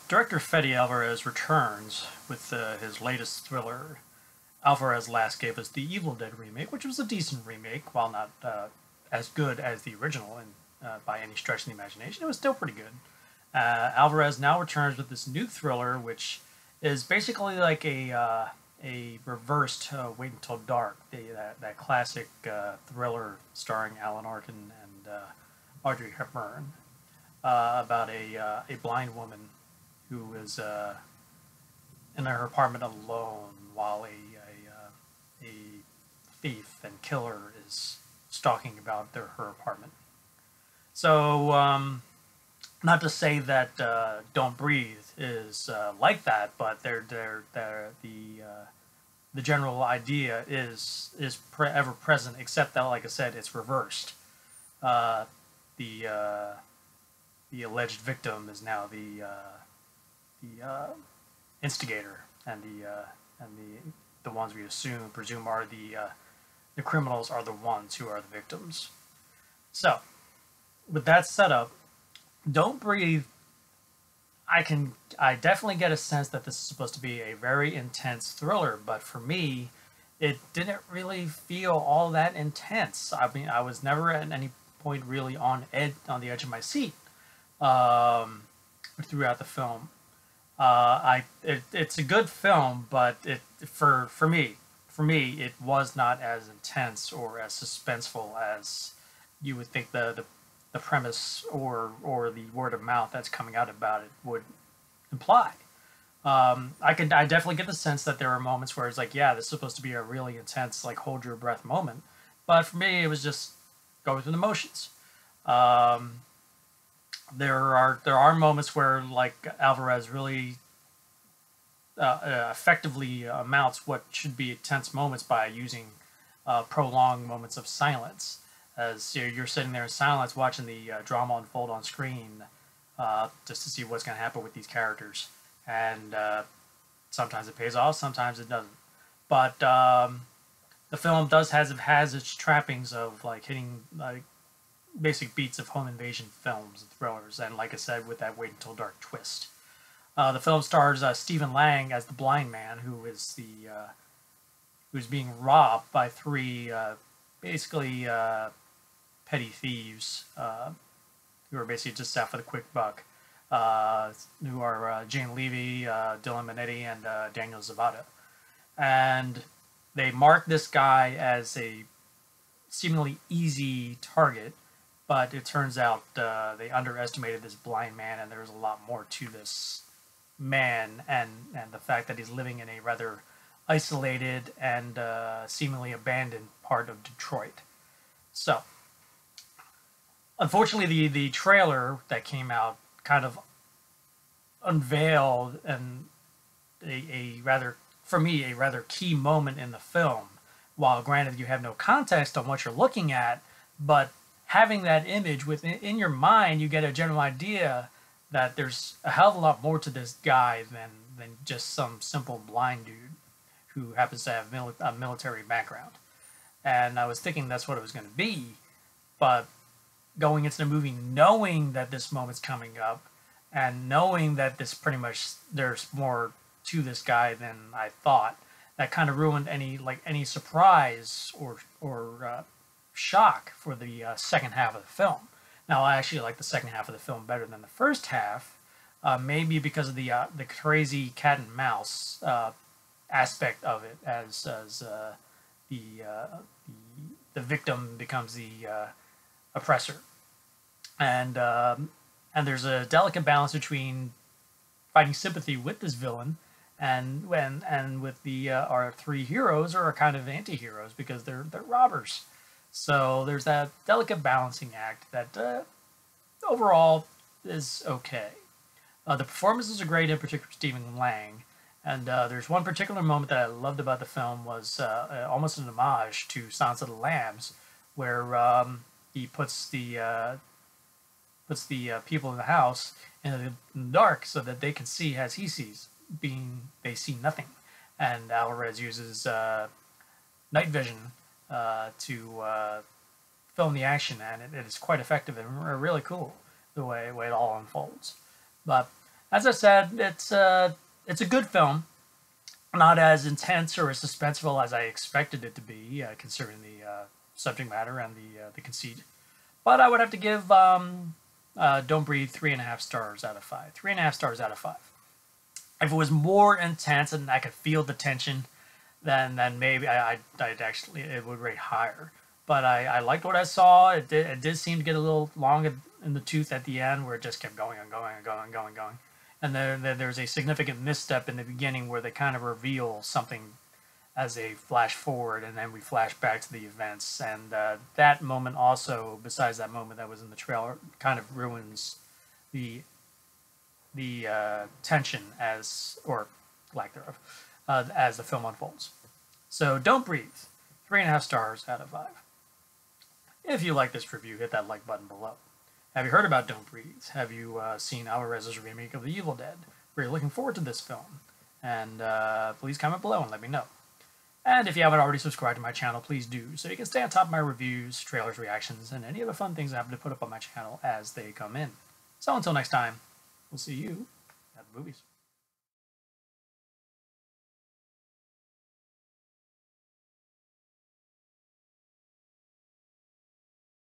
Director Fede Alvarez returns with his latest thriller. Alvarez last gave us the Evil Dead remake, which was a decent remake, while not as good as the original by any stretch of the imagination. It was still pretty good. Alvarez now returns with this new thriller, which is basically like a reversed Wait Until Dark, that classic thriller starring Alan Arkin and Audrey Hepburn, about a blind woman who is in her apartment alone while a thief and killer is stalking about her apartment. So, not to say that Don't Breathe is like that, but the general idea is ever present, except that, like I said, it's reversed. Uh, the alleged victim is now the instigator, and the ones we presume are the criminals are the ones who are the victims. So, with that setup, Don't Breathe. I definitely get a sense that this is supposed to be a very intense thriller, but for me, it didn't really feel all that intense. I mean, I was never at any point really on the edge of my seat throughout the film. It's a good film, but for me it was not as intense or as suspenseful as you would think the premise or the word of mouth that's coming out about it would imply. I definitely get the sense that there are moments where it's like, yeah, this is supposed to be a really intense, like, hold your breath moment, but for me it was just go through the motions. Um, there are moments where, like, Alvarez really effectively mounts what should be tense moments by using prolonged moments of silence. As you're sitting there in silence watching the drama unfold on screen, just to see what's going to happen with these characters. And sometimes it pays off, sometimes it doesn't. But the film has its trappings of, like, hitting like basic beats of home invasion films and thrillers, and, like I said, with that Wait Until Dark twist. The film stars Stephen Lang as the blind man who's being robbed by three basically petty thieves who are basically just out for the quick buck, who are Jane Levy, Dylan Minetti, and Daniel Zavada. And they mark this guy as a seemingly easy target, but it turns out they underestimated this blind man, and there's a lot more to this man, and the fact that he's living in a rather isolated and seemingly abandoned part of Detroit. So, unfortunately, the trailer that came out kind of unveiled a rather, for me, a rather key moment in the film. While granted you have no context on what you're looking at, but having that image within your mind, you get a general idea that there's a hell of a lot more to this guy than just some simple blind dude who happens to have a military background. And I was thinking that's what it was going to be, but going into the movie knowing that this moment's coming up, and knowing that this pretty much there's more to this guy than I thought, that kind of ruined any surprise or shock for the second half of the film. Now, I actually like the second half of the film better than the first half, maybe because of the crazy cat and mouse aspect of it, as the victim becomes the oppressor, and there's a delicate balance between finding sympathy with this villain and with the our three heroes are kind of anti-heroes because they're robbers. So there's that delicate balancing act that overall is okay. The performances are great, in particular Stephen Lang. And there's one particular moment that I loved about the film was almost an homage to Silence of the Lambs, where he puts the people in the house in the dark so that they can see as he sees, being they see nothing. And Alvarez uses night vision to film the action, and it is quite effective and really cool the way it all unfolds. But as I said, it's a good film. Not as intense or as suspenseful as I expected it to be, considering the subject matter and the conceit. But I would have to give Don't Breathe 3.5 stars out of 5. 3.5 stars out of 5. If it was more intense and I could feel the tension, then maybe I'd actually, it would rate higher. But I liked what I saw. It did seem to get a little long in the tooth at the end, where it just kept going and going and going and going and going. And there's a significant misstep in the beginning where they kind of reveal something as they flash forward, and then we flash back to the events. And that moment also, besides that moment that was in the trailer, kind of ruins the tension or lack thereof, as the film unfolds. So Don't Breathe, 3.5 stars out of 5. If you like this review, hit that like button below. Have you heard about Don't Breathe? Have you seen Alvarez's remake of The Evil Dead? We're looking forward to this film. And please comment below and let me know. And if you haven't already subscribed to my channel, please do, so you can stay on top of my reviews, trailers, reactions, and any other fun things I happen to put up on my channel as they come in. So until next time, we'll see you at the movies.